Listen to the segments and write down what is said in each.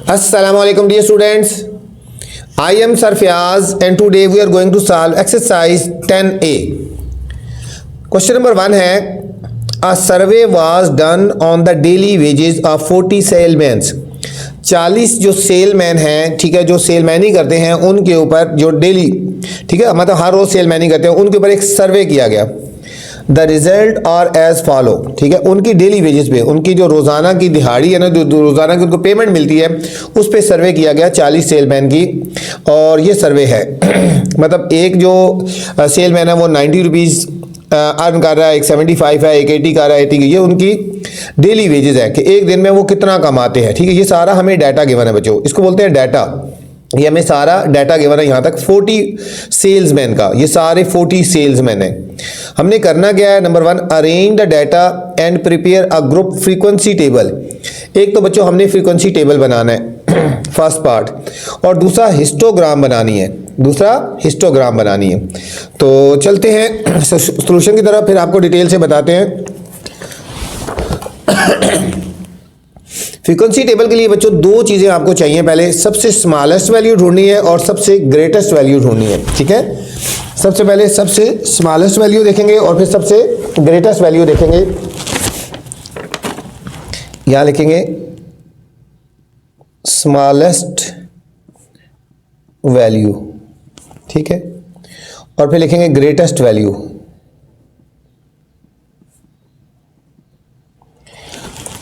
Assalamu alaikum dear students. I am Sir Fiaz and today we are going to solve exercise 10A. Question number 1 है A survey was done on the daily wages of 40 salesmen. 40 जो salesman हैं, ठीक है, जो सेलमैनी करते हैं उनके ऊपर जो डेली, ठीक है, मतलब हर रोज सेलमैनी करते हैं उनके ऊपर एक सर्वे किया गया। The result are as follow, ठीक है, उनकी डेली वेजेस पे, उनकी जो रोज़ाना की दिहाड़ी है ना, जो रोज़ाना की उनको पेमेंट मिलती है उस पर सर्वे किया गया 40 सेलमैन की। और ये सर्वे है मतलब एक जो सेलमैन है वो 90 रुपीज़ अर्न कर रहा है, एक 75 है, एक 80 कर रहा है, ठीक है, ये उनकी डेली वेजेस है कि एक दिन में वो कितना कमाते हैं। ठीक है, ये सारा हमें डाटा गिवन है बच्चों, इसको बोलते हैं डाटा। ये हमें सारा डाटा गिवन है यहाँ तक 40 सेल्समैन का, ये सारे 40 सेल्समैन हैं। हमने करना क्या है, number 1 arrange the data and prepare a group frequency table. एक तो बच्चों हमने फ्रीक्वेंसी टेबल बनाना है फर्स्ट पार्ट, और दूसरा हिस्टोग्राम बनानी है, तो चलते हैं सॉल्यूशन की तरफ, फिर आपको डिटेल से बताते हैं। फ्रीक्वेंसी टेबल के लिए बच्चों दो चीज़ें आपको चाहिए, पहले सबसे स्मॉलेस्ट वैल्यू ढूंढनी है और सबसे ग्रेटेस्ट वैल्यू ढूंढनी है। ठीक है, सबसे पहले सबसे स्मॉलेस्ट वैल्यू देखेंगे और फिर सबसे ग्रेटेस्ट वैल्यू देखेंगे। यहां लिखेंगे स्मॉलेस्ट वैल्यू, ठीक है, और फिर लिखेंगे ग्रेटेस्ट वैल्यू।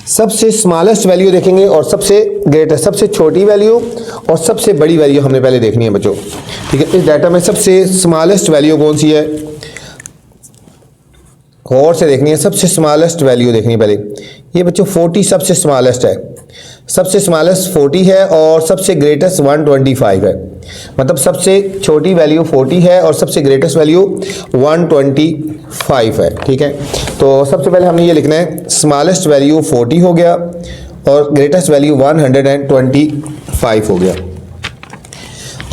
सबसे स्मॉलेस्ट वैल्यू देखेंगे और सबसे ग्रेटेस्ट, सबसे छोटी वैल्यू और सबसे बड़ी वैल्यू हमने पहले देखनी है बच्चों। ठीक है, इस डाटा में सबसे स्मॉलेस्ट वैल्यू कौन सी है, गौर से देखनी है। सबसे स्मॉलेस्ट वैल्यू देखनी है पहले, ये बच्चों 40 सबसे स्मॉलेस्ट है, सबसे स्मॉलेस्ट 40 है और सबसे ग्रेटेस्ट 125 है, मतलब सबसे छोटी वैल्यू 40 है और सबसे ग्रेटेस्ट वैल्यू 125 है। ठीक है, तो सबसे पहले हमने ये लिखना है स्मॉलेस्ट वैल्यू 40 हो गया और ग्रेटेस्ट वैल्यू 125 हो गया।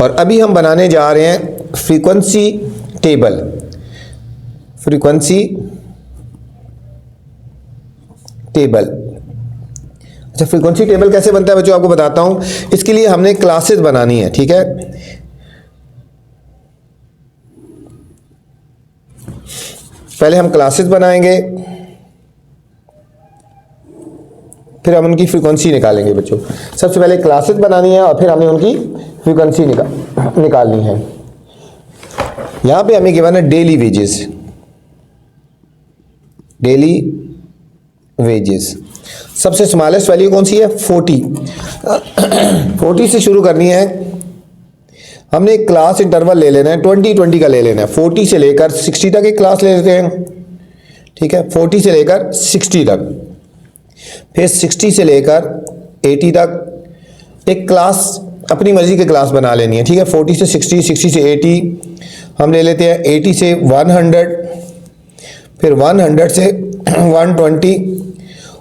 और अभी हम बनाने जा रहे हैं फ्रीक्वेंसी टेबल। अच्छा, फ्रीक्वेंसी टेबल कैसे बनता है बच्चों आपको बताता हूं। इसके लिए हमने क्लासेस बनानी है। ठीक है, पहले हम क्लासेस बनाएंगे, फिर हम उनकी फ्रीक्वेंसी निकालेंगे बच्चों। सबसे पहले क्लासेस बनानी है और फिर हमें उनकी फ्रीक्वेंसी निकालनी है। यहां पे हमें गिवन है डेली वेजेस। सबसे स्मॉलेस्ट वैल्यू कौन सी है, 40 से शुरू करनी है। हमने एक क्लास इंटरवल ले लेना है, 20 का ले लेना है। 40 से लेकर 60 तक एक क्लास ले लेते हैं। ठीक है, 40 से लेकर 60 तक, फिर 60 से लेकर 80 तक एक क्लास अपनी मर्जी की क्लास बना लेनी है। ठीक है, 40 से 60, 60 से 80 हम ले लेते हैं, 80 से 100, फिर 100 से 120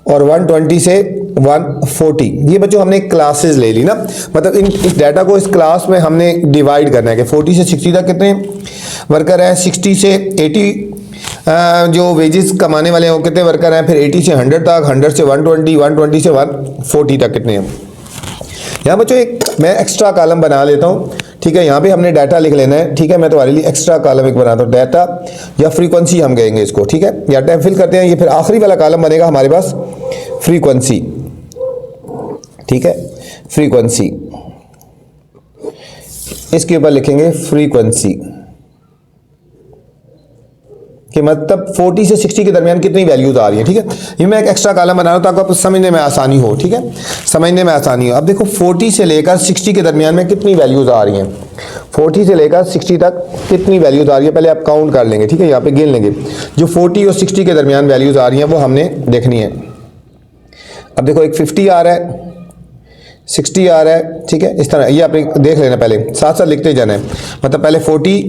और 120 से 140। ये बच्चों हमने क्लासेस ले ली ना, मतलब इस डाटा को इस क्लास में हमने डिवाइड करना है कि 40 से 60 तक कितने वर्कर हैं, 60 से 80 जो वेजेस कमाने वाले हैं वो कितने वर्कर हैं, फिर 80 से 100 तक, 100 से 120, 120 से 140 तक कितने हैं। यहाँ बच्चों एक मैं एक्स्ट्रा कॉलम बना लेता हूँ। ठीक है, यहाँ पे हमने डाटा लिख लेना है। ठीक है, मैं तुम्हारे लिए एक्स्ट्रा कॉलम एक बनाता हूँ, डाटा या फ्रीक्वेंसी हम कहेंगे इसको। ठीक है, या टाइम फिल करते हैं, ये फिर आखिरी वाला कॉलम बनेगा हमारे पास फ्रीक्वेंसी। ठीक है, फ्रीक्वेंसी, इसके ऊपर लिखेंगे फ्रीक्वेंसी कि मतलब 40 से 60 के दरमियान कितनी वैल्यूज आ रही है। ठीक है, ये मैं एक एक्स्ट्रा कॉलम बना रहा हूं ताकि आपको समझने में आसानी हो। ठीक है, समझने में आसानी हो। अब देखो 40 से लेकर 60 के दरमियान में कितनी वैल्यूज आ रही हैं, 40 से लेकर 60 तक कितनी वैल्यूज आ रही है, पहले आप काउंट कर लेंगे। ठीक है, यहाँ पे गिन लेंगे जो 40 और 60 के दरमियान वैल्यूज आ रही हैं वो हमने देखनी है। अब देखो एक 50 आ रहा है, 60 आ रहा है। ठीक है, इस तरह ये आपने देख लेना, पहले साथ साथ लिखते जाना है। मतलब पहले 40,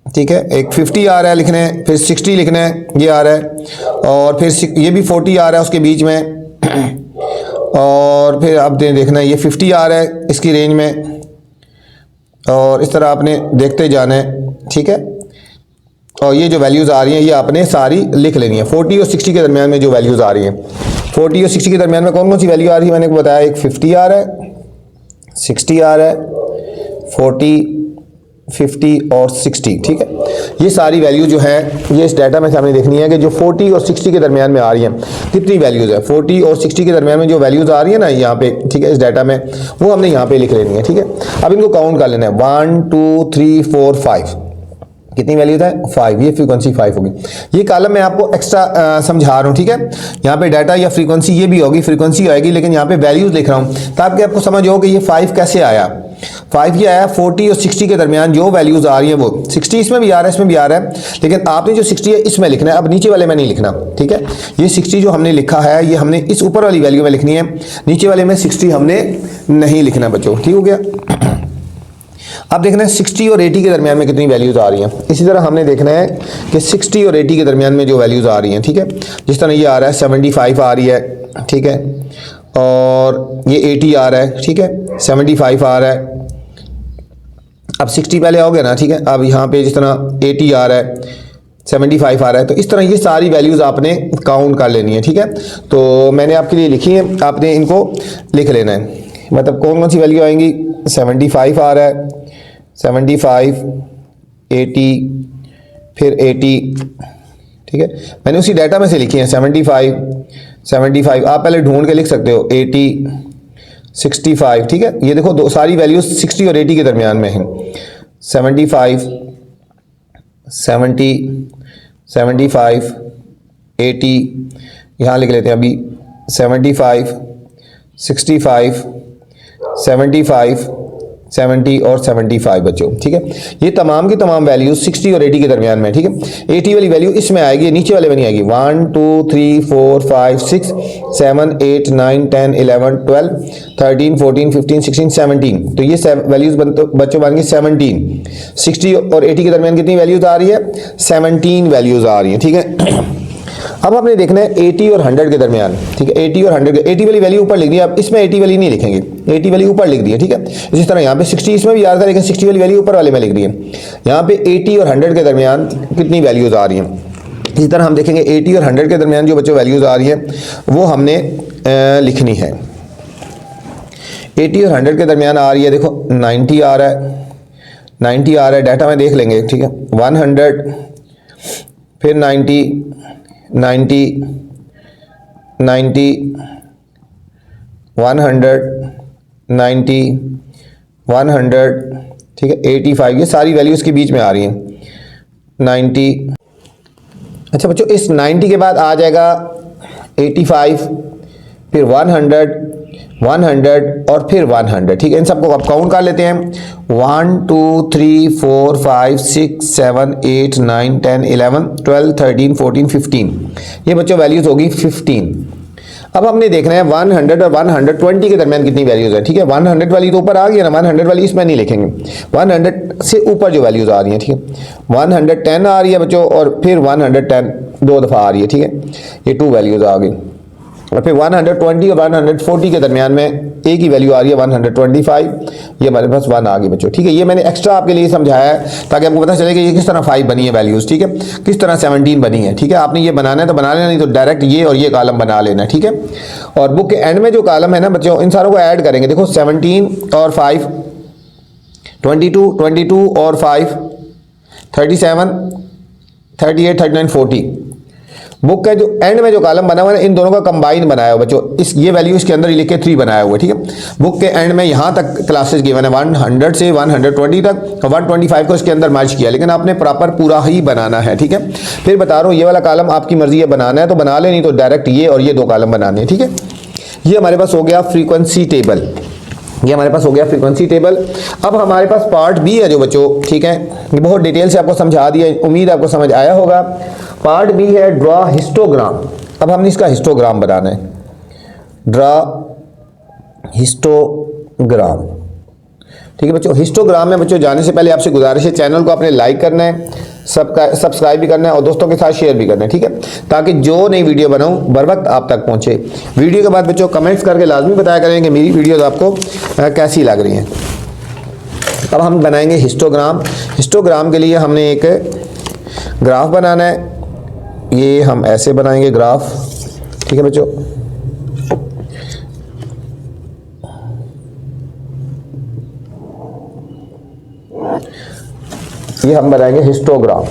ठीक है, एक 50 आ रहा है लिखना है, फिर 60 लिखना है, ये आ रहा है, और फिर ये भी 40 आ रहा है उसके बीच में, और फिर आप देखना है ये 50 आ रहा है इसकी रेंज में, और इस तरह आपने देखते जाना है। ठीक है, और ये जो वैल्यूज़ आ रही हैं ये आपने सारी लिख लेनी है, 40 और 60 के दरमियान में जो वैल्यूज़ आ रही हैं। 40 और 60 के दरमियान में कौन कौन सी वैल्यू आ रही है, मैंने बताया एक 50 आ रहा है, 60 आ रहा है, 40, 50 और 60, ठीक है। ये सारी वैल्यू जो है ये इस डाटा में से हमने देखनी है कि जो 40 और 60 के दरमियान में आ रही हैं कितनी वैल्यूज़ है। 40 और 60 के दरमियान में जो वैल्यूज़ आ रही है ना यहाँ पे, ठीक है, इस डाटा में, वो हमने यहाँ पे लिख लेनी है, ठीक है। अब इनको काउंट कर लेना है, 1 2 3 4 5, कितनी वैल्यूज है 5, ये फ्रीक्वेंसी 5 होगी। ये कॉलम मैं आपको एक्स्ट्रा समझा रहा हूँ, ठीक है। यहाँ पे डाटा या फ्रीक्वेंसी ये भी होगी, फ्रीक्वेंसी आएगी, लेकिन यहाँ पे वैल्यूज लिख रहा हूँ ताकि आपको समझ हो कि ये 5 कैसे आया। 5 ये आया 40 और 60 के दरमियान जो वैल्यूज आ रही है वो 60 इसमें भी आ रहा है, इसमें भी आ रहा है, लेकिन आपने जो 60 है इसमें लिखना है, अब नीचे वाले में नहीं लिखना, ठीक है। ये 60 जो हमने लिखा है ये हमने इस ऊपर वाली वैल्यू में लिखनी है, नीचे वाले में 60 हमने नहीं लिखना बच्चों, ठीक हो गया। अब देखना है 60 और 80 के दरमियान में कितनी वैल्यूज आ रही हैं। इसी तरह हमने देखना है कि 60 और 80 के दरमियान में जो वैल्यूज आ रही हैं, ठीक है। जिस तरह ये आ रहा है 75 आ रही है, ठीक है, और ये 80 आ रहा है, ठीक है, 75 आ रहा है। अब 60 पहले आओगे ना, ठीक है। अब यहाँ पे जिस तरह 80 आ रहा है, 75 आ रहा है, तो इस तरह ये सारी वैल्यूज आपने काउंट कर लेनी है, ठीक है। तो मैंने आपके लिए लिखी है, आपने इनको लिख लेना है, मतलब कौन कौन सी वैल्यू आएंगी। 75 आ रहा है, 75, 80, फिर 80, ठीक है। मैंने उसी डाटा में से लिखी है 75, 75, आप पहले ढूंढ के लिख सकते हो, 80, 65, ठीक है। ये देखो दो सारी वैल्यूज 60 और 80 के दरमियान में हैं। 75, 70, 75, 80, यहाँ लिख लेते हैं अभी 75, 65, 75, 70 और 75 बच्चों, ठीक है। ये तमाम की तमाम वैल्यूज 60 और 80 के दरमियान में, ठीक है। 80 वाली वैल्यू इसमें आएगी, नीचे वाले में नहीं आएगी। 1 2 3 4 5 6 7 8 9 10 11 12 13 14 15 16 17, तो ये वैल्यूज बच्चों बन गई 17। 60 और 80 के दरमियान कितनी वैल्यूज आ रही है, 17 वैल्यूज आ रही है, ठीक है। अब आपने देखना है 80 और 100 के दरमियान, ठीक है। 80 और 100 के 80 वाली वैल्यू ऊपर लिख दी, अब इसमें 80 वाली नहीं लिखेंगे, 80 वाली ऊपर लिख दी है, ठीक है। इसी तरह यहाँ पे 60 इसमें भी आ रहा था, लेकिन 60 वाली वैल्यू ऊपर वाले में लिख दी है। यहाँ पे 80 और 100 के दरमियान कितनी वैल्यूज आ रही हैं, इसी तरह हम देखेंगे 80 और 100 के दरमियान जो बच्चों वैल्यूज आ रही है वो हमने लिखनी है। 80 और 100 के दरमियान आ रही है, देखो 90 आ रहा है, 90 आ रहा है, डाटा में देख लेंगे, ठीक है। 100, फिर 90, 90, 90, 100, 90, 100, ठीक है, 85, ये सारी वैल्यूज़ के बीच में आ रही हैं। 90, अच्छा बच्चों इस 90 के बाद आ जाएगा 85, फिर 100, 100 और फिर 100, ठीक है। इन सबको आप काउंट कर लेते हैं। 1 2 3 4 5 6 7 8 9 10 11 12 13 14 15, ये बच्चों वैल्यूज होगी 15। अब हमने देखना है 100 और 120 के दरमियान कितनी वैल्यूज है, ठीक है। 100 वाली तो ऊपर आ गई ना, 100 वाली इसमें नहीं लिखेंगे, 100 से ऊपर जो वैल्यूज आ रही हैं, ठीक है। 110 आ रही है बच्चों, और फिर 110 दो दफ़ा आ रही है, ठीक है, ये 2 वैल्यूज आ गई। और फिर 120 और 140 के दरमियान में एक ही वैल्यू आ रही है 125, ये हमारे पास 1 आ गई बच्चों, ठीक है। ये मैंने एक्स्ट्रा आपके लिए समझाया है ताकि आपको पता चले कि ये किस तरह 5 बनी है वैल्यूज़, ठीक है, किस तरह 17 बनी है, ठीक है। आपने ये बनाना है तो बना लेना, नहीं तो डायरेक्ट ये और ये कॉलम बना लेना, ठीक है। और बुक के एंड में जो कॉलम है ना बच्चों, इन सारों को ऐड करेंगे, देखो 17 और 5 22, 22 और 5 37, 38, 39, 40। बुक का जो एंड में जो कॉलम बना हुआ है इन दोनों का कंबाइन बनाया हुआ बच्चों, इस ये वैल्यू इसके अंदर ही लिख के 3 बनाया हुआ है, ठीक है। बुक के एंड में यहाँ तक क्लासेस गिवन है 100 से 120 तक, 125 को इसके अंदर मर्ज किया, लेकिन आपने प्रॉपर पूरा ही बनाना है, ठीक है। फिर बता रहा हूँ ये वाला कॉलम आपकी मर्जी है बनाना है तो बना ले, नहीं तो डायरेक्ट ये और ये 2 कॉलम बनाने हैं, ठीक है। ये हमारे पास हो गया फ्रीक्वेंसी टेबल, ये हमारे पास हो गया फ्रीक्वेंसी टेबल। अब हमारे पास पार्ट बी है जो बच्चों, ठीक है, ये बहुत डिटेल से आपको समझा दिया, उम्मीद आपको समझ आया होगा। पार्ट बी है ड्रॉ हिस्टोग्राम। अब हमने इसका हिस्टोग्राम बनाना है, ड्रॉ हिस्टोग्राम, ठीक है बच्चों। हिस्टोग्राम में बच्चों जाने से पहले आपसे गुजारिश है चैनल को आपने लाइक करना है, सब्सक्राइब भी करना है और दोस्तों के साथ शेयर भी करना है, ठीक है, ताकि जो नई वीडियो बनाऊं बर वक्त आप तक पहुंचे। वीडियो के बाद बच्चों कमेंट्स करके लाजमी बताया करें कि मेरी वीडियोस आपको कैसी लग रही हैं। अब हम बनाएंगे हिस्टोग्राम। हिस्टोग्राम के लिए हमने एक ग्राफ बनाना है, ये हम ऐसे बनाएंगे ग्राफ, ठीक है बच्चों, ये हम बनाएंगे हिस्टोग्राम।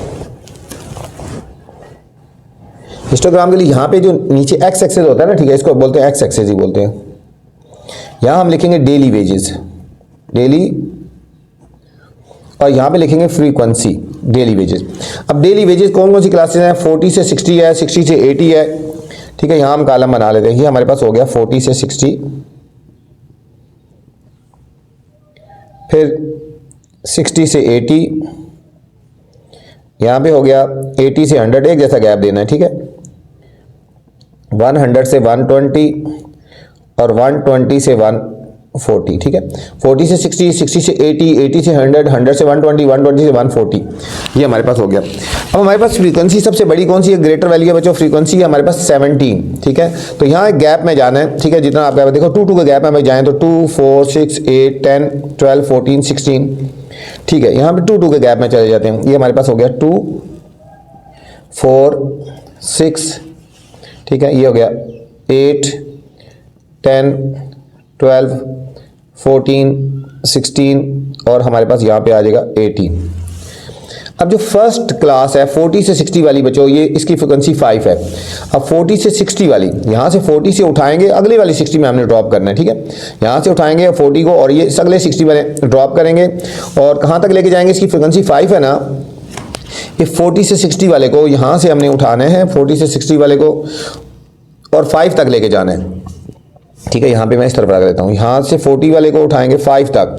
हिस्टोग्राम के लिए यहाँ पे जो नीचे एक्स एक्सेस होता है ना, ठीक है, इसको बोलते हैं एक्स एक्सेस ही बोलते हैं। यहाँ हम लिखेंगे डेली वेजेस, डेली, और यहाँ पे लिखेंगे फ्रीक्वेंसी, डेली वेजेस। अब डेली वेजेस कौन कौन सी क्लासेस हैं? 40 से 60 है, 60 से 80 है, ठीक है। यहाँ हम कॉलम बना लेते हैं, ये हमारे पास हो गया 40 से 60, फिर 60 से 80, यहाँ पे हो गया 80 से 100, एक जैसा गैप देना है, ठीक है। 100 से 120 और 120 से 140, ठीक है। 40 से 60, 60 से 80, 80 से 100, 100 से 120, 120 से 140, ये हमारे पास हो गया। अब हमारे पास फ्रीक्वेंसी सबसे बड़ी कौन सी है? ग्रेटर वैल्यू है बच्चों, फ्रीक्वेंसी है हमारे पास 17, ठीक है। तो यहाँ एक गैप में जाना है, ठीक है, जितना आप गैप देखो 2 के गैप में जाएं तो 2, 4, 6, 8, 10, 12, 14, 16, ठीक है। यहाँ पे 2 के गैप में चले जाते हैं, ये हमारे पास हो गया 2, 4, 6, ठीक है, ये हो गया 8, 10, 12, 14, 16 और हमारे पास यहाँ पे आ जाएगा 18। अब जो फर्स्ट क्लास है 40 से 60 वाली बच्चों, ये इसकी फ्रिक्वेंसी 5 है। अब 40 से 60 वाली, यहाँ से 40 से उठाएंगे, अगली वाली 60 में हमने ड्रॉप करना है, ठीक है। यहाँ से उठाएंगे 40 को और ये अगले 60 में ड्रॉप करेंगे और कहाँ तक लेके जाएंगे? इसकी फ्रिक्वेंसी 5 है ना, ये 40 से 60 वाले को यहाँ से हमने उठाने हैं, 40 से 60 वाले को और 5 तक लेके जाना है, ठीक है। यहाँ पे मैं इस तरफ रख देता हूँ, यहाँ से 40 वाले को उठाएंगे 5 तक।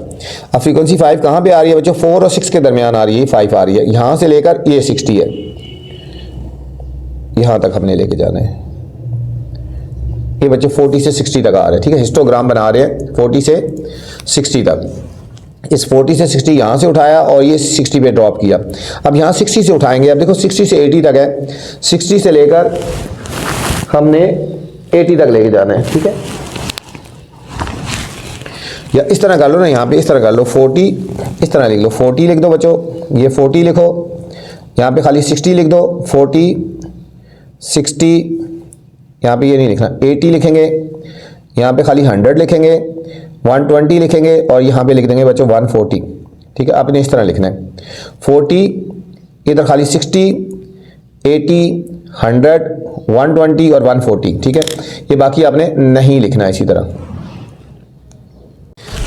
अब फ्रीक्वेंसी 5 कहाँ पे आ रही है बच्चों? 4 और 6 के दरमियान आ रही है, 5 आ रही है। यहाँ से लेकर ये 60 है, यहाँ तक हमने लेके जाना है। ये बच्चे 40 से 60 तक आ रहे हैं, ठीक है। हिस्टोग्राम बना रहे हैं 40 से 60 तक। इस 40 से 60 यहाँ से उठाया और ये 60 पे ड्रॉप किया। अब यहाँ 60 से उठाएंगे, अब देखो 60 से 80 तक है, 60 से लेकर हमने 80 तक लेके जाना है, ठीक है। या इस तरह कर लो ना, यहाँ पे इस तरह कर लो, 40 इस तरह लिख लो, 40 लिख दो बच्चों, ये 40 लिखो, यहाँ पे खाली 60 लिख दो, 40, 60, यहाँ पे ये नहीं लिखना, 80 लिखेंगे, यहाँ पे खाली 100 लिखेंगे, 120 लिखेंगे और यहाँ पे लिख देंगे बच्चों 140, ठीक है। आपने इस तरह लिखना है 40, इधर खाली 60, 80, 100, 120 और 140, ठीक है। ये बाकी आपने नहीं लिखना है इसी तरह।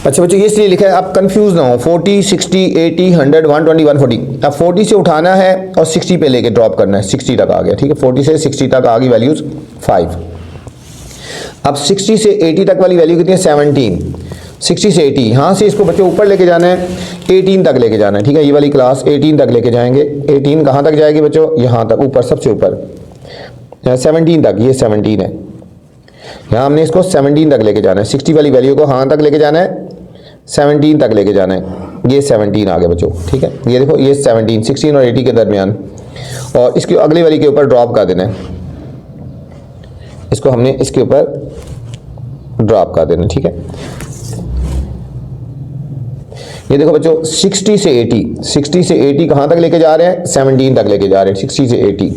अच्छा बच्चों, ये इसलिए लिखा है आप कंफ्यूज ना हो, 40, 60, 80, 100, 120, 140। अब 40 से उठाना है और 60 पे लेके ड्रॉप करना है, 60 तक आ गया, ठीक है। 40 से 60 तक आ गई वैल्यूज 5। अब 60 से 80 तक वाली वैल्यू कितनी है? 17। 60 से 80, यहाँ से इसको बच्चों ऊपर लेके जाना है, 18 तक लेके जाना है, ठीक है। ये वाली क्लास 18 तक लेके जाएंगे। 18 कहाँ तक जाएगी बच्चों? यहाँ तक, ऊपर सबसे ऊपर 17 तक, ये 17 है। यहाँ हमने इसको 17 तक लेके जाना है, 60 वाली वैल्यू को हाँ तक लेके जाना है, 17 तक लेके जाना है। ये 17 आ गया बच्चों, ठीक है। ये देखो ये 17, 16 और 80 के दरमियान, और इसके अगली वाली के ऊपर ड्रॉप कर देना है, इसको हमने इसके ऊपर ड्रॉप कर देना, ठीक है। ये देखो बच्चों 60 से 80, 60 से 80 कहाँ तक लेके जा रहे हैं? 17 तक लेके जा रहे हैं, 60 से 80।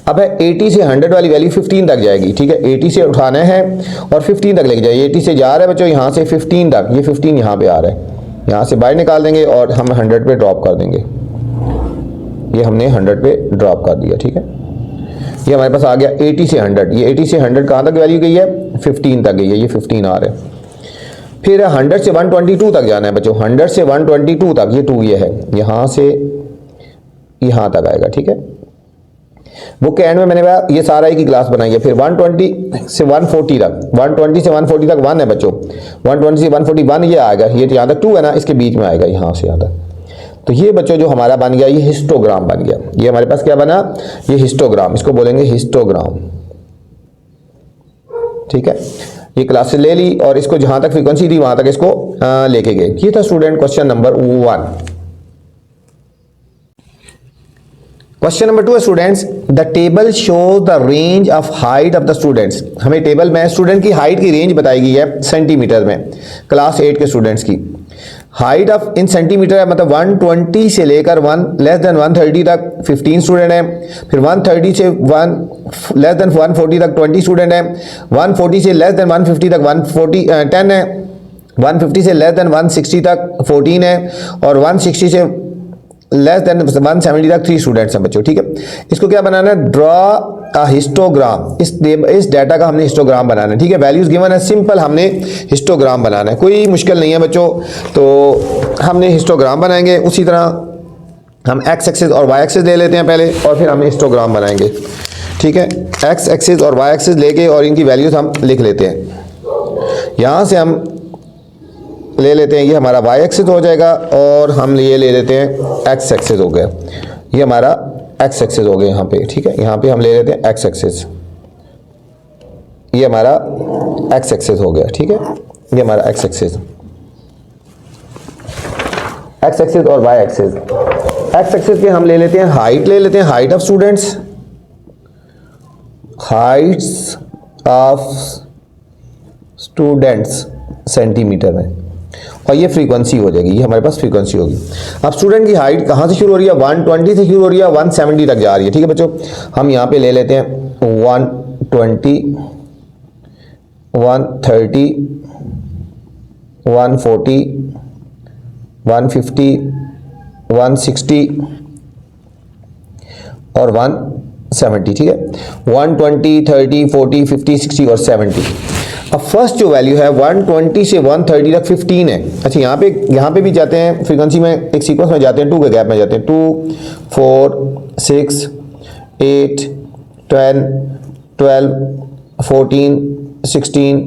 अब है 80 से 100 वाली वैल्यू 15 तक जाएगी, ठीक है। 80 से उठाना है और 15 तक लेके जाइए। 80 से जा रहा है बच्चों यहाँ से 15 तक, ये 15 यहाँ पे आ रहा है, यहाँ से बाहर निकाल देंगे और हम 100 पे ड्रॉप कर देंगे। ये हमने 100 पे ड्रॉप कर दिया, ठीक है। ये हमारे पास आ गया 80 से 100। ये 80 से 100 कहाँ तक वैल्यू गई है? 15 तक गई है, ये 15 आ रहा है। फिर 100 से 122 तक जाना है बच्चों, 100 से 122 तक, ये 2 ये है, यहाँ से यहाँ तक आएगा, ठीक है। बुक के एंड में मैंने ये सारा एक ही क्लास बनाई है। फिर 120 से 140 तक, 120 से 140 तक 1 है बच्चों, 120 से 141 ये आएगा, ये यहाँ तक 2 है ना, इसके बीच में आएगा यहाँ से यहाँ तक। तो ये बच्चों जो हमारा बन गया, ये हिस्टोग्राम बन गया। ये हमारे पास क्या बना? ये हिस्टोग्राम, इसको बोलेंगे हिस्टोग्राम, ठीक है। ये क्लासेस ले ली और इसको जहां तक फ्रीक्वेंसी थी वहां तक इसको लेके गए। ये था student question number 1। Question number 2 है students, the table shows the range of height of the students. हमें टेबल में स्टूडेंट की हाइट की रेंज बताई गई है सेंटीमीटर में। क्लास 8 के स्टूडेंट्स की हाइट ऑफ इन सेंटीमीटर है, मतलब 120 से लेकर 1 लेस देन 130 तक 15 स्टूडेंट हैं। फिर 130 से 1 लेस देन 140 तक 20 स्टूडेंट हैं। 140 से लेस देन 150 तक 10 है। 150 से लेस देन 160 तक 14 है। और 160 से लेस देन 170 तक 3 स्टूडेंट्स हैं बच्चों, ठीक है। इसको क्या बनाना है, ड्रॉ अ हिस्टोग्राम, इस डाटा का हमने हिस्टोग्राम बनाना है, ठीक है। वैल्यूज गिवन है, सिंपल हमने हिस्टोग्राम बनाना है, कोई मुश्किल नहीं है बच्चों। तो हमने हिस्टोग्राम बनाएंगे, उसी तरह हम एक्स एक्सिस और वाई एक्सिस ले लेते हैं पहले, और फिर हम हिस्टोग्राम बनाएंगे, ठीक है। एक्स एक्सिस और वाई एक्सिस लेके और इनकी वैल्यूज हम लिख लेते हैं। यहाँ से हम ले लेते हैं, ये हमारा वाई एक्सिस हो जाएगा, और हम ये ले लेते हैं एक्स एक्सिस हो गया, ये हमारा एक्स एक्सिस हो गया यहाँ पे, ठीक है। यहाँ पे हम ले लेते हैं एक्स एक्सिस, ये हमारा एक्स एक्सिस हो गया, ठीक है। ये हमारा एक्स एक्सिस और वाई एक्सिस। एक्स एक्सिस पे हम ले लेते हैं हाइट, ले लेते हैं height of students, Heights of students centimetre में, और ये फ्रीक्वेंसी हो जाएगी, ये हमारे पास फ्रीक्वेंसी होगी। अब स्टूडेंट की हाइट कहाँ से शुरू हो रही है, 120 से शुरू हो रही है, 170 तक जा रही है, ठीक है बच्चों। हम यहाँ पे ले लेते हैं 120, 130, 140, 150, 160 और 170, ठीक है। 120, 30, 40, 50, 60 और 70। अब फर्स्ट जो वैल्यू है 120 से 130 तक 15 है। अच्छा, यहाँ पे भी जाते हैं फ्रीक्वेंसी में, एक सीक्वेंस में जाते हैं, 2 के गैप में जाते हैं, 2, 4, 6, 8, 10, 12, 14, 16,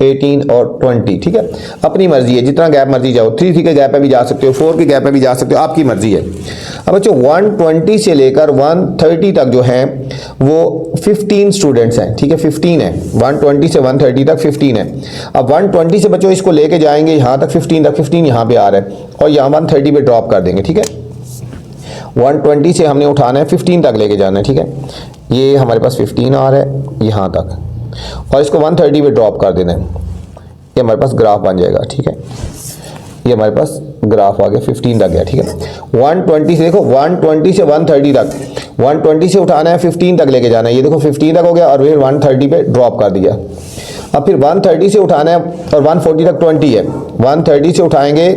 18 और 20, ठीक है। अपनी मर्जी है, जितना गैप मर्जी जाओ, 3 के गैप में भी जा सकते हो, 4 के गैप में भी जा सकते हो, आपकी मर्जी है। अब बच्चों 120 से लेकर 130 तक जो है वो 15 स्टूडेंट्स हैं, ठीक है, 15 है। 120 से 130 तक 15 है। अब 120 से बच्चों इसको लेके जाएंगे यहाँ तक 15 तक, 15 यहाँ पे आ रहा है, और यहाँ 130 पे ड्रॉप कर देंगे, ठीक है। 120 से हमने उठाना है 15 तक लेके जाना है, ठीक है। ये हमारे पास 15 आ रहा है यहाँ तक, और इसको 130 पे ड्रॉप कर देना है, ये हमारे पास ग्राफ बन जाएगा, ठीक है। ये हमारे पास ग्राफ आ गया, 15 तक गया, ठीक है। 120 से देखो, 120 से 130 तक, 120 से उठाना है 15 तक लेके जाना है, ये देखो 15 तक हो गया, और फिर 130 पे ड्रॉप कर दिया। अब फिर 130 से उठाना है, और 140 तक 20 है, 130 से उठाएंगे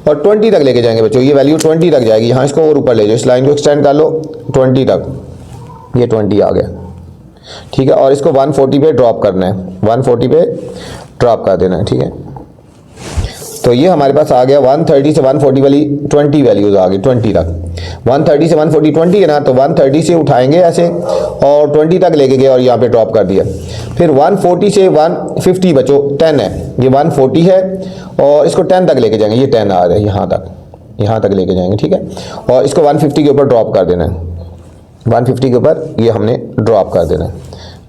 और 20 तक लेके जाएंगे बच्चों, ये वैल्यू 20 तक जाएगी। यहाँ इसको और ऊपर ले जाओ, इस लाइन को एक्सटेंड कर लो 20 तक, ये 20 आ गया, ठीक है। और इसको 140 पे ड्रॉप करना है, 140 पे ड्रॉप कर देना है, ठीक है। तो ये हमारे पास आ गया 130 से 140 वाली 20 वैल्यूज आ गई 20 तक। 130 से 140 20 है ना, तो 130 से उठाएंगे ऐसे और 20 तक लेके गए और यहाँ पे ड्रॉप कर दिया। फिर 140 से 150 बच्चों 10 है, ये 140 है और इसको 10 तक लेके जाएंगे, ये 10 आ रहा है यहाँ तक लेके जाएंगे, ठीक है। और इसको 150 के ऊपर ड्रॉप कर देना है, 150 के ऊपर ये हमने ड्रॉप कर देना है।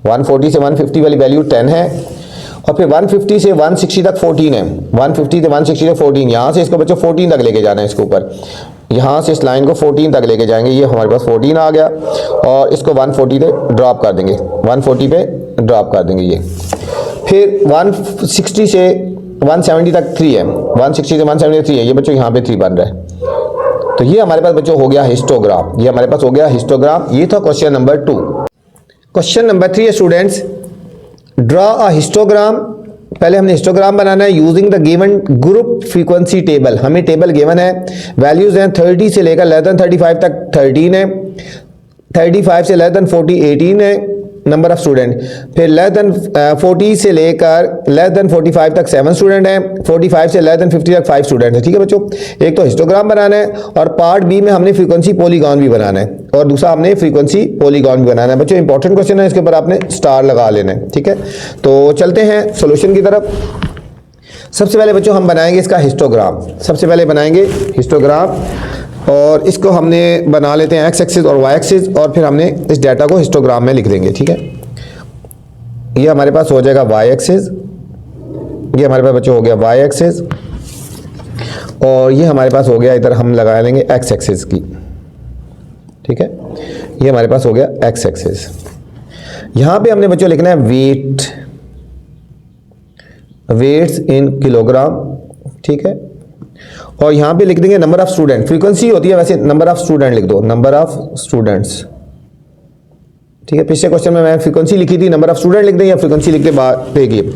140 से 150 वाली वैल्यू 10 है, और फिर 150 से 160 तक 14 है, 150 से 160 तक 14, यहाँ से इसको बच्चों 14 तक लेके जाना है, इसके ऊपर यहाँ से इस लाइन को 14 तक लेके जाएंगे, ये हमारे पास 14 आ गया, और इसको 140 पे ड्रॉप कर देंगे, 140 पे ड्रॉप कर देंगे ये। फिर 160 से 170 तक 3 है, 160 से 170 तक 3 है, ये बच्चों यहाँ पे 3 बन रहा है। तो ये हमारे पास बच्चों हो गया हिस्टोग्राम, ये हमारे पास हो गया हिस्टोग्राम। ये था क्वेश्चन नंबर 2। क्वेश्चन नंबर 3 है स्टूडेंट्स, ड्रॉ अ हिस्टोग्राम। पहले हमने हिस्टोग्राम बनाना है using the given group frequency table. हमें टेबल गिवन है, वैल्यूज हैं 30 से लेकर लेस देन 35 तक 13 है, 35 से लेस देन 40 18 है नंबर ऑफ स्टूडेंट। फिर लेस देन 40 से लेकर लेस देन 45 तक 7 स्टूडेंट हैं, 45 से लेस देन 50 तक 5 स्टूडेंट हैं, ठीक है बच्चों। एक तो हिस्टोग्राम बनाना है, और पार्ट बी में हमने फ्रीक्वेंसी पॉलीगॉन भी बनाना है, और दूसरा हमने फ्रीक्वेंसी पॉलीगॉन भी बनाना है बच्चों। इंपॉर्टेंट क्वेश्चन है, इसके ऊपर आपने स्टार लगा लेना है, ठीक है। तो चलते हैं सॉल्यूशन की तरफ। सबसे पहले बच्चों हम बनाएंगे इसका हिस्टोग्राम, सबसे पहले बनाएंगे हिस्टोग्राम, और इसको हमने बना लेते हैं एक्स एक्सिस और वाई एक्सिस, और फिर हमने इस डाटा को हिस्टोग्राम में लिख देंगे, ठीक है। ये हमारे पास हो जाएगा वाई एक्सिस, ये हमारे पास बच्चों हो गया वाई एक्सिस, और ये हमारे पास हो गया, इधर हम लगा लेंगे एक्स एक्सिस की, ठीक है। ये हमारे पास हो गया एक्स एक्सिस। यहाँ पे हमने बच्चों लिखना है वेट्स इन किलोग्राम, ठीक है। और यहाँ पे लिख देंगे नंबर ऑफ स्टूडेंट, फ्रीक्वेंसी होती है वैसे नंबर ऑफ स्टूडेंट लिख दो, नंबर ऑफ स्टूडेंट्स, ठीक है। पिछले क्वेश्चन में मैं फ्रीक्वेंसी लिखी थी, नंबर ऑफ स्टूडेंट लिख दें या फ्रीक्वेंसी लिख के बाद देखिए।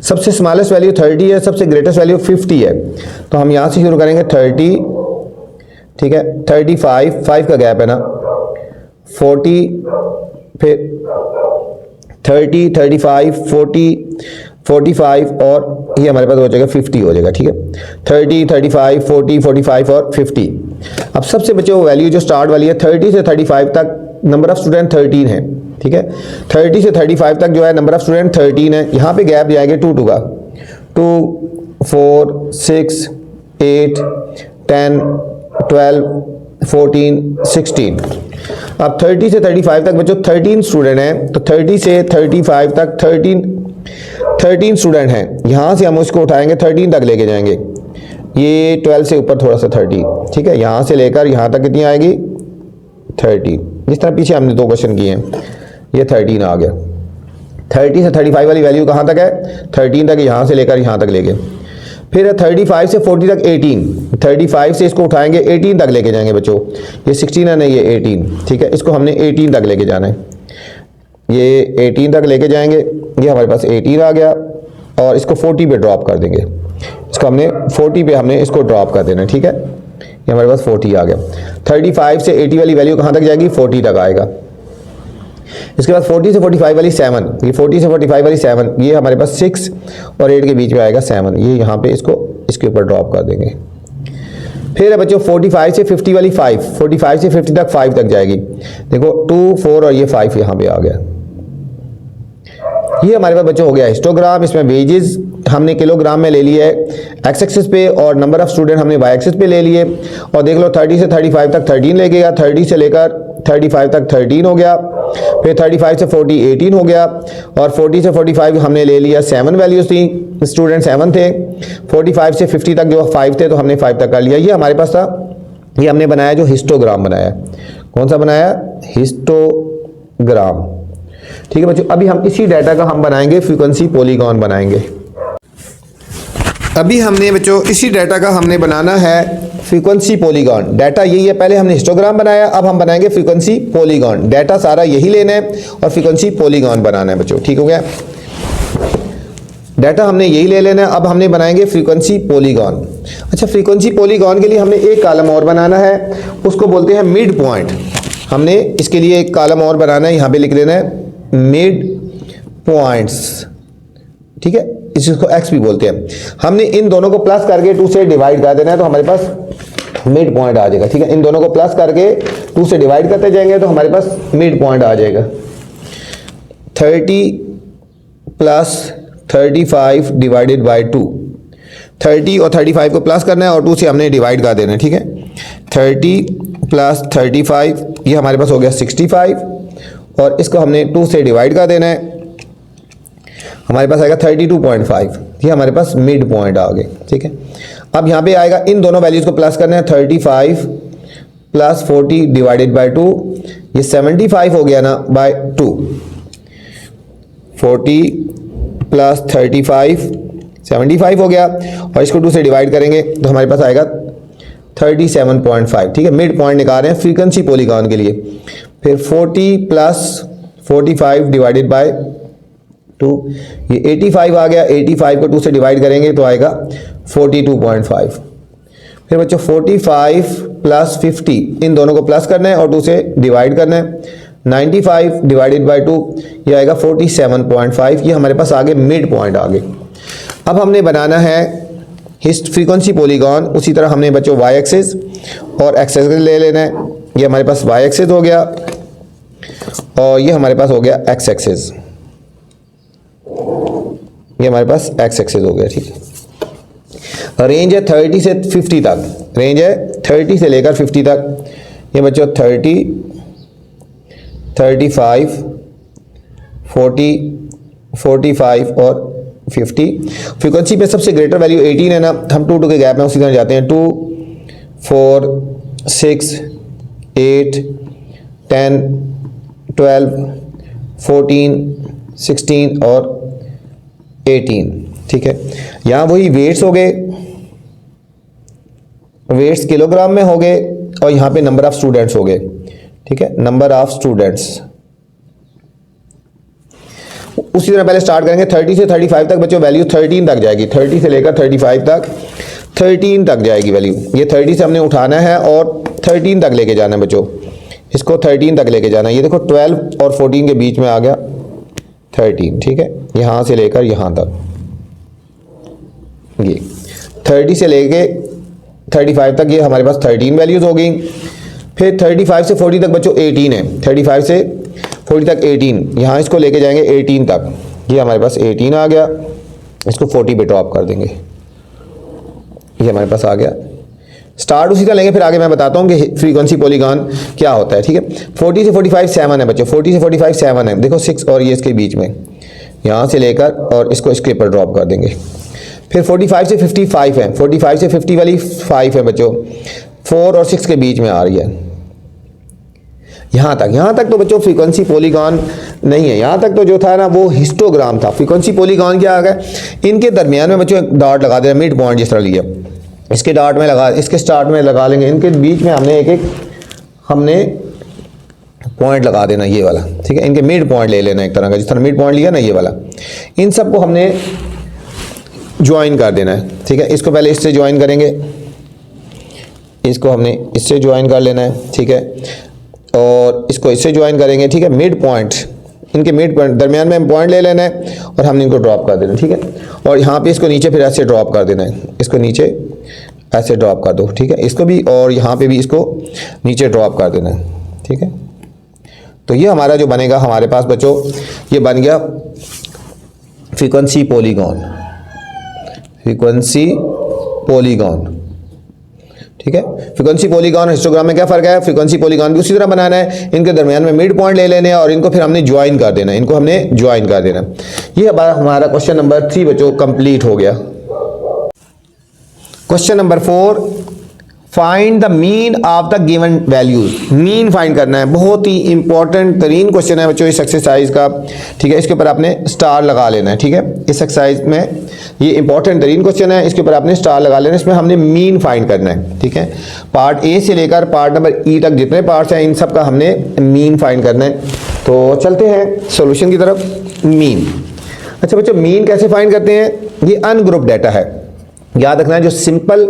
सबसे स्मॉलेस्ट वैल्यू 30 है, सबसे ग्रेटेस्ट वैल्यू 50 है, तो हम यहाँ से शुरू करेंगे 30, ठीक है, 35, 5 का गैप है ना, 40, फिर 30, 35, 40, 45 और ये हमारे पास हो जाएगा 50 हो जाएगा। ठीक है, 30, 35, 40, 45 और 50। अब सबसे बच्चों वैल्यू जो स्टार्ट वाली है 30 से 35 तक नंबर ऑफ स्टूडेंट 13 है। ठीक है, 30 से 35 तक जो है नंबर ऑफ स्टूडेंट 13 है। यहाँ पे गैप जाएंगे 2 का, 2, 4, 6, 8, 10, 12, 14, 16। अब 30 से 35 तक बच्चों 13 स्टूडेंट हैं, तो 30 से 35 तक 13 स्टूडेंट हैं। यहाँ से हम उसको उठाएंगे 13 तक लेके जाएंगे, ये 12 से ऊपर थोड़ा सा 30। ठीक है, यहाँ से लेकर यहाँ तक कितनी आएगी 30। जिस तरह पीछे हमने 2 क्वेश्चन किए हैं, ये 13 आ गया। 30 से 35 वाली वैल्यू कहाँ तक है 13 तक, यहाँ से लेकर यहाँ तक ले गए। फिर 35 से 40 तक 18, 35 से इसको उठाएंगे 18 तक लेके जाएंगे बच्चों, ये 16 है ना, ये 18। ठीक है, इसको हमने 18 तक लेके जाना है, ये 18 तक लेके जाएंगे, ये हमारे पास 18 आ गया और इसको 40 पे ड्रॉप कर देंगे, इसको हमने 40 पे हमने इसको ड्रॉप कर देना है। ठीक है, ये हमारे पास 40 आ गया। 35 से 80 वाली वैल्यू कहाँ तक जाएगी 40 तक आएगा। इसके बाद 40 से 45 वाली 7, ये 40 से 45 वाली 7, ये हमारे पास 6 और 8 के बीच में आएगा 7, ये यहाँ पे इसको इसके ऊपर ड्रॉप कर देंगे। फिर है बच्चों 45 से 50 वाली 5, 45 से 50 तक 5 तक जाएगी। देखो 2, 4 और ये 5 यहाँ पे आ गया। ये हमारे पास बच्चों हो गया हिस्टोग्राम। इसमें वेजेस हमने किलोग्राम में ले लिया है एक्स एक्सिस पे और नंबर ऑफ स्टूडेंट हमने वाई एक्सिस पे ले लिए। और देख लो 30 से 35 तक 13 ले गया, 30 से लेकर 35 तक 13 हो गया, फिर 35 से 40 18 हो गया और 40 से 45 हमने ले लिया 7 वैल्यूज थी, स्टूडेंट 7 थे। 45 से 50 तक जो 5 थे तो हमने 5 तक कर लिया। ये हमारे पास था, ये हमने बनाया जो हिस्टोग्राम बनाया। कौन सा बनाया हिस्टोग्राम। ठीक है बच्चों, अभी हम इसी डाटा का हम बनाएंगे फ्रीक्वेंसी पॉलीगॉन बनाएंगे। अभी हमने बच्चों इसी डाटा का हमने बनाना है फ्रीक्वेंसी पॉलीगॉन। डाटा यही है, पहले हमने हिस्टोग्राम बनाया, अब हम बनाएंगे फ्रीक्वेंसी पॉलीगॉन। डाटा सारा यही लेना है और फ्रीक्वेंसी पॉलीगॉन बनाना है बच्चों। ठीक हो गया, डाटा हमने यही ले लेना है, अब हमने बनाएंगे फ्रीक्वेंसी पॉलीगॉन। अच्छा, फ्रीक्वेंसी पॉलीगॉन के लिए हमने एक कॉलम और बनाना है, उसको बोलते हैं मिड पॉइंट। हमने इसके लिए एक कॉलम और बनाना है, यहाँ पे लिख लेना है मिड पॉइंट्स। ठीक है, इसको एक्स भी बोलते हैं। हमने इन दोनों को प्लस करके 2 से डिवाइड कर देना है तो हमारे पास मिड पॉइंट आ जाएगा। ठीक है, इन दोनों को प्लस करके 2 से डिवाइड करते जाएंगे तो हमारे पास मिड पॉइंट आ जाएगा। 30 प्लस 35 डिवाइडेड बाय 2। 30 और 35 को प्लस करना है और 2 से हमने डिवाइड कर देना है। ठीक है, 30 प्लस 35, ये हमारे पास हो गया 65 और इसको हमने 2 से डिवाइड कर देना है, हमारे पास आएगा 32.5। ये हमारे पास मिड पॉइंट आ गए। ठीक है, अब यहाँ पे आएगा इन दोनों वैल्यूज को प्लस करना है, 35 प्लस 40 डिवाइडेड बाय 2, ये 75 हो गया ना बाय 2। 40 प्लस 35 75 हो गया और इसको 2 से डिवाइड करेंगे तो हमारे पास आएगा 37.5। ठीक है, मिड पॉइंट निकाल रहे हैं फ्रीक्वेंसी पॉलीगॉन के लिए। फिर 40 प्लस 45 डिवाइडेड बाय 2, ये 85 आ गया। 85 को 2 से डिवाइड करेंगे तो आएगा 42.5। फिर बच्चों 45 प्लस 50, इन दोनों को प्लस करना है और 2 से डिवाइड करना है। 95 डिवाइडेड बाय 2, ये आएगा 47.5। ये हमारे पास आगे मिड पॉइंट आ गए। अब हमने बनाना है फ्रीक्वेंसी पॉलीगॉन। उसी तरह हमने बच्चों वाई एक्सिस और एक्स एक्सिस ले लेना है। ये हमारे पास वाई एक्सिस हो गया और ये हमारे पास हो गया एक्स एक्सिस, ये हमारे पास एक्स एक्सिस हो गया। ठीक है, रेंज है 30 से 50 तक, रेंज है 30 से लेकर 50 तक। ये बच्चों 30, 35, 40, 45 और 50। फ्रीक्वेंसी पे सबसे ग्रेटर वैल्यू 18 है ना, हम 2 के गैप में उसी तरह जाते हैं। 2, 4, 6, 8, 10, 12, 14, 16 और 18। ठीक है, यहाँ वही वेट्स हो गए, वेट्स किलोग्राम में हो गए और यहाँ पे नंबर ऑफ स्टूडेंट्स हो गए। ठीक है, नंबर ऑफ स्टूडेंट्स उसी तरह पहले स्टार्ट करेंगे। 30 से 35 तक बच्चों वैल्यू 13 तक जाएगी, 30 से लेकर 35 तक 13 तक जाएगी वैल्यू। ये 30 से हमने उठाना है और 13 तक लेके जाना है बच्चों, इसको 13 तक लेके जाना है। ये देखो 12 और 14 के बीच में आ गया 13, ठीक है, यहाँ से लेकर यहाँ तक, ये 30 से लेके 35 तक ये हमारे पास 13 वैल्यूज़ हो गई। फिर 35 से 40 तक बच्चों 18 है, 35 से 40 तक 18, यहाँ इसको लेके जाएंगे 18 तक, ये हमारे पास 18 आ गया, इसको 40 पे ड्रॉप कर देंगे, ये हमारे पास आ गया। स्टार्ट उसी का लेंगे, फिर आगे मैं बताता हूँ कि फ्रीक्वेंसी पॉलीगॉन क्या होता है, ठीक है। 40 से 45 7 है बच्चों, 40 से 45 7 है, देखो 6 और ये इसके बीच में, यहाँ से लेकर और इसको इसके ऊपर ड्रॉप कर देंगे। फिर 45 से 55 है, 45 से 50 वाली 5 है बच्चों, 4 और 6 के बीच में आ रही है, यहाँ तक तो बच्चों फ्रीक्वेंसी पॉलीगॉन नहीं है। यहाँ तक तो जो था ना वो हिस्टोग्राम था। फ्रीक्वेंसी पॉलीगॉन क्या आ गया, इनके दरमियान में बच्चों एक डॉट लगा देना, मिड पॉइंट जिस तरह लिया, इसके डॉट में लगा, इसके स्टार्ट में लगा लेंगे, इनके बीच में हमने एक पॉइंट लगा देना, ये वाला, ठीक है। इनके मिड पॉइंट ले लेना एक तरह का, जिस तरह मिड पॉइंट लिया ना ये वाला, इन सबको हमने ज्वाइन कर देना है, ठीक है। इसको पहले इससे ज्वाइन करेंगे, इसको हमने इससे ज्वाइन कर लेना है, ठीक है, और इसको इससे ज्वाइन करेंगे, ठीक है। मिड पॉइंट, इनके मिड पॉइंट दरमियान में पॉइंट ले लेना है और हमने इनको ड्रॉप कर देना, ठीक है। और यहाँ पे इसको नीचे फिर ऐसे ड्रॉप कर देना है, इसको नीचे ऐसे ड्रॉप कर दो, ठीक है, इसको भी, और यहाँ पे भी इसको नीचे ड्रॉप कर देना है, ठीक है। तो ये हमारा जो बनेगा हमारे पास बच्चों, ये बन गया फ्रीक्वेंसी पॉलीगॉन, फ्रीक्वेंसी पॉलीगॉन, ठीक है। फ्रीक्वेंसी पॉलीगॉन और हिस्टोग्राम में क्या फ़र्क है, फ्रीक्वेंसी पॉलीगॉन भी उसी तरह बनाना है, इनके दरमियान में मिड पॉइंट ले लेने हैं और इनको फिर हमने ज्वाइन कर देना है, इनको हमने ज्वाइन कर देना। ये हमारा क्वेश्चन नंबर 3 बच्चों कंप्लीट हो गया। Question number 4, find the mean of the given values. Mean find करना है, बहुत ही इंपॉर्टेंट तरीन क्वेश्चन है बच्चों इस एक्सरसाइज का, ठीक है। इसके ऊपर आपने स्टार लगा लेना है, ठीक है। इस एक्सरसाइज में ये इंपॉर्टेंट तरीन क्वेश्चन है, इसके ऊपर आपने स्टार लगा लेना है। इसमें हमने मीन फाइंड करना है, ठीक है। पार्ट ए से लेकर पार्ट नंबर ई तक जितने पार्ट्स हैं इन सब का हमने मीन फाइंड करना है। तो चलते हैं सॉल्यूशन की तरफ। मीन, अच्छा बच्चों मीन कैसे फाइंड करते हैं, ये अनग्रुप डाटा है, याद रखना है। जो सिंपल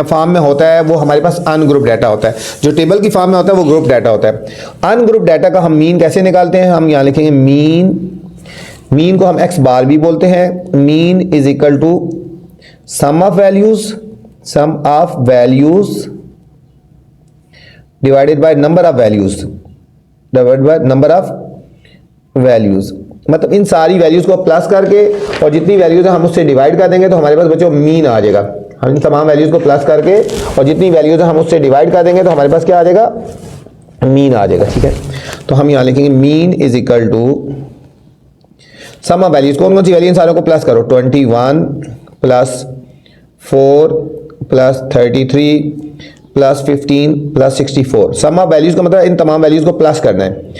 फॉर्म में होता है वो हमारे पास अनग्रुप डाटा होता है, जो टेबल की फॉर्म में होता है वो ग्रुप डाटा होता है। अनग्रुप डाटा का हम मीन कैसे निकालते हैं, हम यहाँ लिखेंगे मीन, मीन को हम एक्स बार भी बोलते हैं। Mean is equal to sum of values, sum of values divided by number of values, divided by number of values. मतलब इन सारी वैल्यूज को प्लस करके और जितनी वैल्यूज है हम उससे डिवाइड कर देंगे तो हमारे पास बच्चों मीन आ जाएगा। हम इन तमाम वैल्यूज को प्लस करके और जितनी वैल्यूज है हम उससे डिवाइड कर देंगे तो हमारे पास क्या आ जाएगा, मीन आ जाएगा, ठीक है। तो हम यहाँ लिखेंगे mean is equal to sum of values, कौन कौन सी वैल्यू इन सारों को प्लस करो, 21 plus 4 plus 33 plus 15 plus 64। Sum of values का मतलब इन तमाम वैल्यूज को प्लस करना है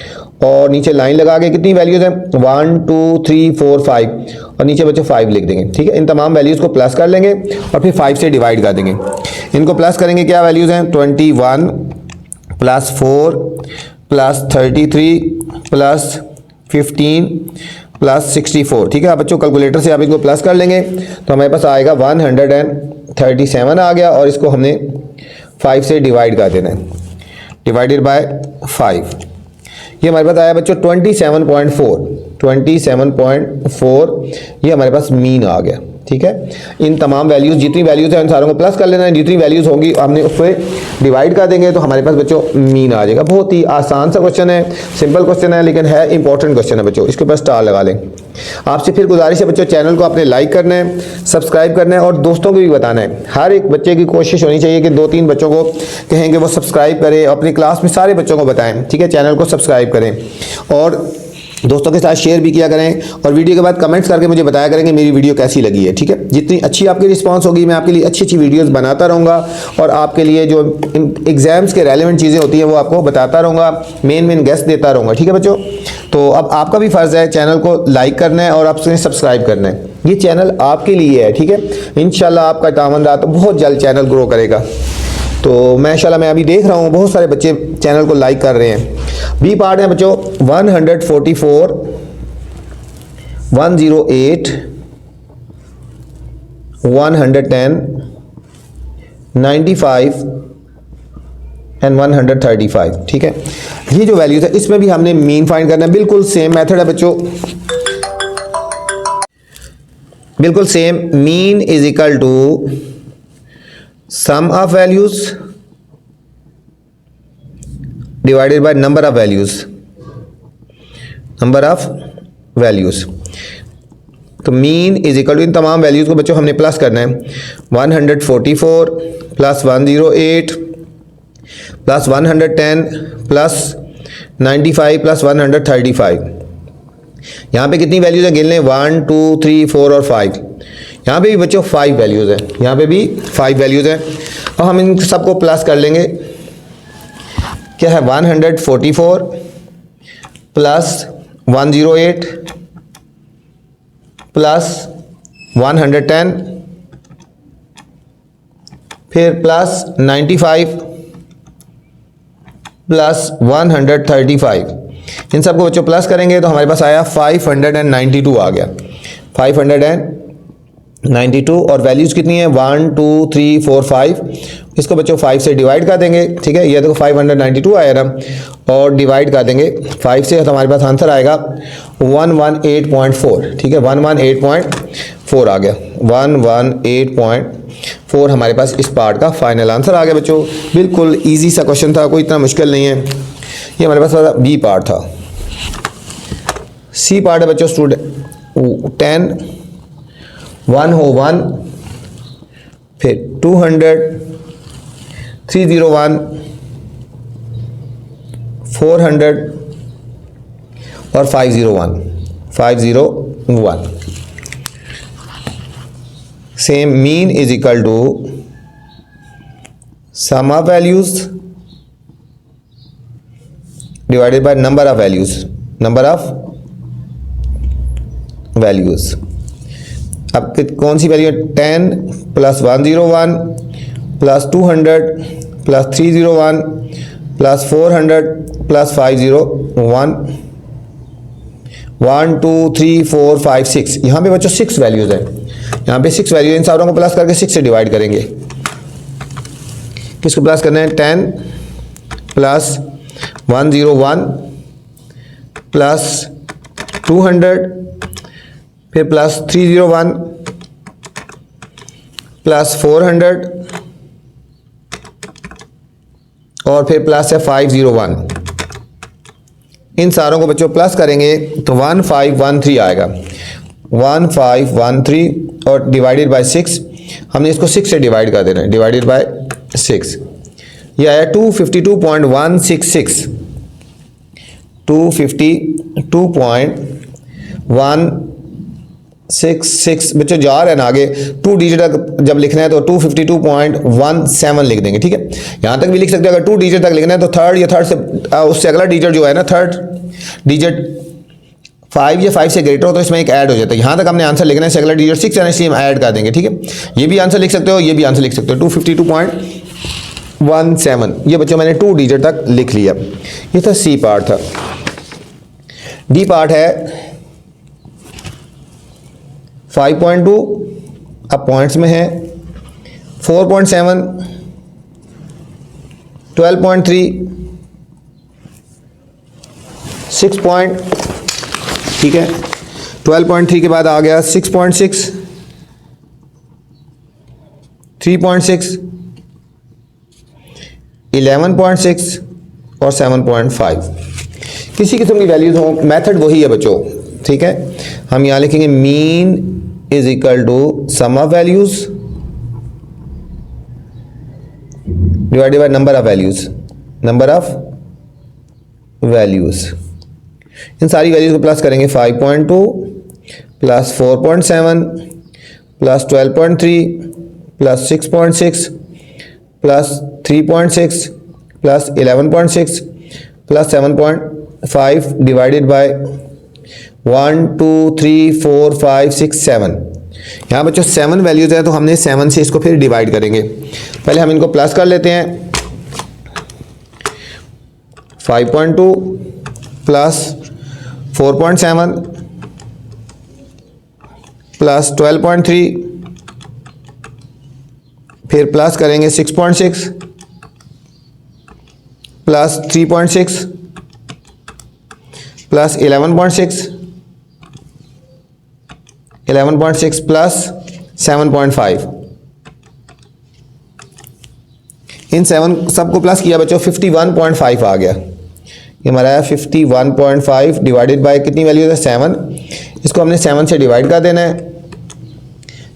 और नीचे लाइन लगा के कितनी वैल्यूज हैं 1 2 3 4 5 और नीचे बच्चों 5 लिख देंगे, ठीक है। इन तमाम वैल्यूज को प्लस कर लेंगे और फिर 5 से डिवाइड कर देंगे। इनको प्लस करेंगे, क्या वैल्यूज हैं 21 प्लस 4 प्लस 33 प्लस 15 प्लस 64, ठीक है। अब बच्चों कैलकुलेटर से आप इनको प्लस कर लेंगे तो हमारे पास आएगा 137 आ गया और इसको हमने 5 से डिवाइड कर देना है, डिवाइडेड बाय 5। ये हमारे पास आया बच्चों 27.4, ये हमारे पास मीन आ गया, ठीक है। इन तमाम वैल्यूज, जितनी वैल्यूज हैं उन सारों को प्लस कर लेना है, जितनी वैल्यूज होंगी हमने उस पर डिवाइड कर देंगे तो हमारे पास बच्चों मीन आ जाएगा। बहुत ही आसान सा क्वेश्चन है, सिंपल क्वेश्चन है लेकिन है इंपॉर्टेंट क्वेश्चन है बच्चों। इसके ऊपर स्टार लगा लें। आपसे फिर गुजारिश है बच्चों, चैनल को आपने लाइक करना है, सब्सक्राइब करना है और दोस्तों को भी बताना है। हर एक बच्चे की कोशिश होनी चाहिए कि 2-3 बच्चों को कहेंगे वो सब्सक्राइब करें, अपनी क्लास में सारे बच्चों को बताएं, ठीक है। चैनल को सब्सक्राइब करें और दोस्तों के साथ शेयर भी किया करें और वीडियो के बाद कमेंट्स करके मुझे बताया करेंगे मेरी वीडियो कैसी लगी है, ठीक है। जितनी अच्छी आपकी रिस्पांस होगी मैं आपके लिए अच्छी अच्छी वीडियोस बनाता रहूँगा और आपके लिए जो एग्जाम्स के रेलेवेंट चीज़ें होती हैं वो आपको बताता रहूँगा, मेन गेस्ट देता रहूँगा, ठीक है बच्चों। तो अब आपका भी फ़र्ज़ है चैनल को लाइक करना है और आपसे सब्सक्राइब करना है। ये चैनल आपके लिए है, ठीक है। इंशाल्लाह आपका तावन रहा तो बहुत जल्द चैनल ग्रो करेगा। तो माशाल्लाह मैं अभी देख रहा हूँ बहुत सारे बच्चे चैनल को लाइक कर रहे हैं। बी पार्ट है बच्चों 144, 108, 110, 95 एंड 135। ठीक है, ये जो वैल्यूज है इसमें भी हमने मीन फाइंड करना है। बिल्कुल सेम मेथड है बच्चों, बिल्कुल same. Mean is equal to sum of values divided by number of values, number of values. तो मीन इज इक्वल टू, इन तमाम वैल्यूज को बच्चों हमने प्लस करना है। 144 प्लस 108 प्लस 110 प्लस 95 प्लस 135। यहाँ पे कितनी वैल्यूज है गिन लें, 1 2 3 4 और 5। यहाँ पे भी बच्चों 5 वैल्यूज हैं, यहाँ पे भी 5 वैल्यूज हैं। और हम इन सबको प्लस कर लेंगे। क्या है, 144 प्लस 108 प्लस 110 फिर प्लस 95 प्लस 135। इन सबको बच्चों प्लस करेंगे तो हमारे पास आया 592 आ गया, 592। और वैल्यूज कितनी है, 1 2 3 4 5। इसको बच्चों 5 से डिवाइड कर देंगे। ठीक है, ये देखो 592 आया ना, और डिवाइड कर देंगे 5 से तो हमारे पास आंसर आएगा 118.4। ठीक है, 118.4 आ गया, 118.4 हमारे पास इस पार्ट का फाइनल आंसर आ गया बच्चों। बिल्कुल इजी सा क्वेश्चन था, कोई इतना मुश्किल नहीं है। ये हमारे पास बी पार्ट था। सी पार्ट है बच्चों स्टूडेंट 10 1 हो 1 फिर 200 301 400 और 501। Same mean is equal to sum of values divided by number of values, number of values. अब कौन सी वैल्यू है, 10 plus 101 plus 200 plus 301 plus 400 plus 501। 1 2 3 4 5 6। यहाँ पे बच्चों 6 वैल्यूज हैं, यहाँ पे 6 वैल्यू, इन सारों को प्लस करके 6 से डिवाइड करेंगे। किसको प्लस करना है, 10 प्लस 101 प्लस 200 फिर प्लस 301 प्लस 400 और फिर प्लस है 501। इन सारों को बच्चों प्लस करेंगे तो 1513 आएगा, 1513 और डिवाइडेड बाय 6। हमने इसको 6 से डिवाइड कर देना है, डिवाइडेड बाय 6। ये आया 252.166, 252.166। बच्चों जा रहे हैं ना आगे, 2 डिजिट तक जब लिखना है तो 252.17 लिख देंगे। ठीक है, यहाँ तक भी लिख सकते हैं। अगर 2 डिजिट तक लिखना है तो थर्ड या थर्ड से उससे अगला डिजिट जो है ना, थर्ड डिजिट 5 या 5 से ग्रेटर हो तो इसमें एक ऐड हो जाता है। यहाँ तक हमने आंसर लिखना है, से अगला डिजिट 6 है, इसलिए हम ऐड कर देंगे। ठीक है, ये भी आंसर लिख सकते हो, ये भी आंसर लिख सकते हो, 252.17। ये बच्चों मैंने 2 डिजिट तक लिख लिया। ये था सी पार्ट था। डी पार्ट है 5.2, अब पॉइंट्स में है 4.7 12.3 6 पॉइंट। ठीक है, 12.3 के बाद आ गया 6.6 3.6 11.6 और 7.5। किसी किस्म की वैल्यूज हो, मेथड वही है बच्चों। ठीक है, हम यहाँ लिखेंगे mean is equal to sum of values divided by number of values, number of values. इन सारी वैल्यूज को प्लस करेंगे, 5.2 plus 4.7 plus 12.3 plus 6.6 plus 3.6 plus 11.6 plus 7.5 divided by 1 2 3 4 5 6 7। यहाँ बच्चों 7 वैल्यूज है तो हमने 7 से इसको फिर डिवाइड करेंगे। पहले हम इनको प्लस कर लेते हैं, 5.2 प्लस 4.7 प्लस 12.3 फिर प्लस करेंगे 6.6 प्लस 3.6 प्लस 11.6 प्लस 7.5। इन 7 सबको प्लस किया बच्चों 51.5 आ गया। ये हमारा है 51.5 डिवाइडेड बाय कितनी वैल्यू है 7। इसको हमने 7 से डिवाइड कर देना है।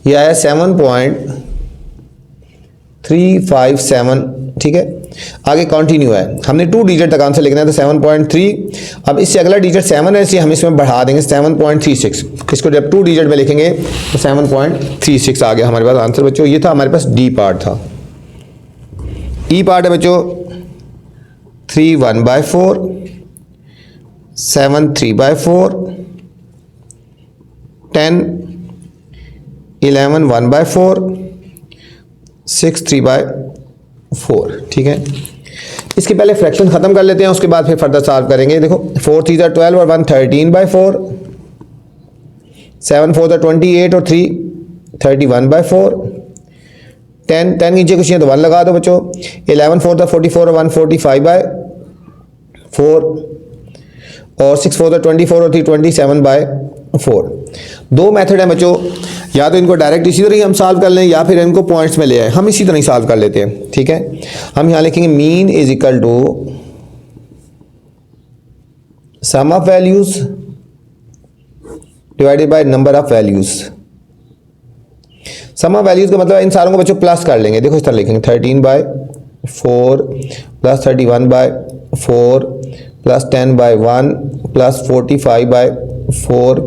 ये आया 7.357। ठीक है, आगे कंटिन्यू है। हमने 2 डिजिट तक आंसर लिखना है तो 7.3। अब इससे अगला डिजिट 7 है इसलिए हम इसमें बढ़ा देंगे 7.36। इसको जब 2 डिजिट में लिखेंगे तो 7.36 आ गया हमारे पास आंसर बच्चों। ये था हमारे पास डी पार्ट था। ई पार्ट है बच्चों 3 1/4 7 3/4 10 11 1/4 6 3/4। ठीक है, इसके पहले फ्रैक्शन ख़त्म कर लेते हैं, उसके बाद फिर फर्दर सॉल्व करेंगे। देखो 4 3 12 और 1 13/4 7 4 28 और 3 31/4 10 नीचे कुछ है तो 1 लगा दो बच्चों। 11 4 44 और 1 45/4 और 6 4 24 और 3 27/4। 2 मेथड है बच्चों, या तो इनको डायरेक्ट इसी तरह ही हम सॉल्व कर लें या फिर इनको पॉइंट्स में ले आए। हम इसी तरह ही सॉल्व कर लेते हैं। ठीक है, हम यहाँ लिखेंगे mean is equal to sum of values divided by number of values. Sum of values का मतलब इन सारों को बच्चों प्लस कर लेंगे। देखो इस तरह लिखेंगे 13/4 प्लस 31/4 प्लस 10/1 प्लस 45/4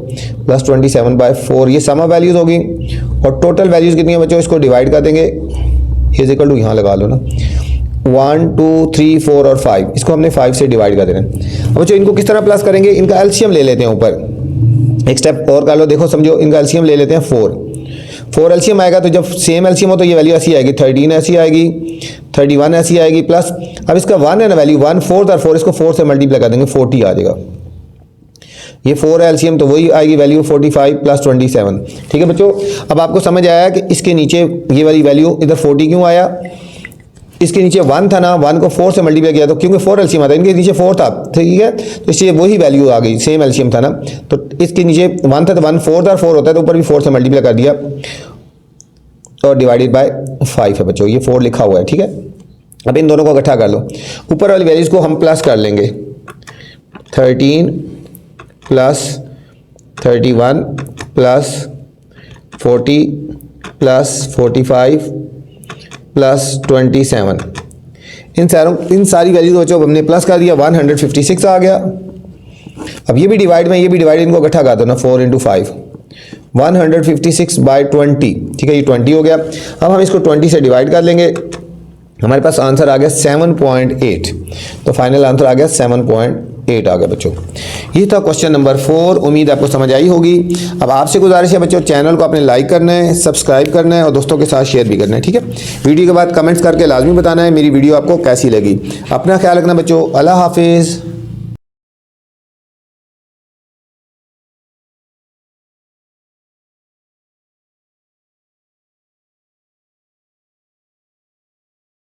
प्लस 27/4। ये सम ऑफ वैल्यूज होगी और टोटल वैल्यूज कितनी है बच्चों, इसको डिवाइड कर देंगे। इज इक्वल टू यहाँ लगा लो ना 1 2 3 4 और 5, इसको हमने 5 से डिवाइड कर देना है। अब बच्चों इनको किस तरह प्लस करेंगे, इनका एलसीएम ले लेते हैं। ऊपर एक स्टेप और कर लो, देखो समझो, इनका एलसीएम ले लेते हैं 4 एलसीएम आएगा तो जब सेम एलसीएम हो तो ये वैल्यू ऐसी आएगी 13 ऐसी आएगी 31 ऐसी आएगी प्लस अब इसका 1 है ना वैल्यू 1 4 और 4 इसको 4 से मल्टीप्लाई कर देंगे 40 आ जाएगा। ये 4 है एलसीएम तो वही आएगी वैल्यू 45 प्लस 27। ठीक है बच्चों, अब आपको समझ आया कि इसके नीचे ये वाली वैल्यू इधर 40 क्यों आया। इसके नीचे 1 था ना, 1 को 4 से मल्टीप्लाई किया तो क्योंकि 4 एलसीएम आता है, इनके नीचे 4 था। ठीक है, तो इसलिए वही वैल्यू आ गई, सेम एलसीएम था ना। तो इसके नीचे 1 था तो 1 4 था, 4 होता है तो ऊपर भी 4 से मल्टीप्लाई कर दिया और डिवाइडेड बाय 5 है बच्चों, ये 4 लिखा हुआ है। ठीक है, अब इन दोनों को इकट्ठा कर लो, ऊपर वाली वैल्यूज को हम प्लस कर लेंगे 13 प्लस 31 प्लस 40 प्लस 45 प्लस 27। इन सारी वैल्यूज बच्चों हमने प्लस कर दिया, 156 आ गया। अब ये भी डिवाइड में, ये भी डिवाइड, इनको इकट्ठा कर दो ना 4 × 5 156/20। ठीक है, ये 20 हो गया। अब हम इसको 20 से डिवाइड कर लेंगे, हमारे पास आंसर आ गया 7.8। तो फाइनल आंसर आ गया 7.8 आ गया बच्चों। ये था क्वेश्चन नंबर 4। उम्मीद आपको समझ आई होगी। अब आपसे गुजारिश है बच्चों, चैनल को आपने लाइक करना है, सब्सक्राइब करना है और दोस्तों के साथ शेयर भी करना है। ठीक है, वीडियो के बाद कमेंट्स करके लाजमी बताना है मेरी वीडियो आपको कैसी लगी। अपना ख्याल रखना बच्चों, अल्लाह हाफिज़।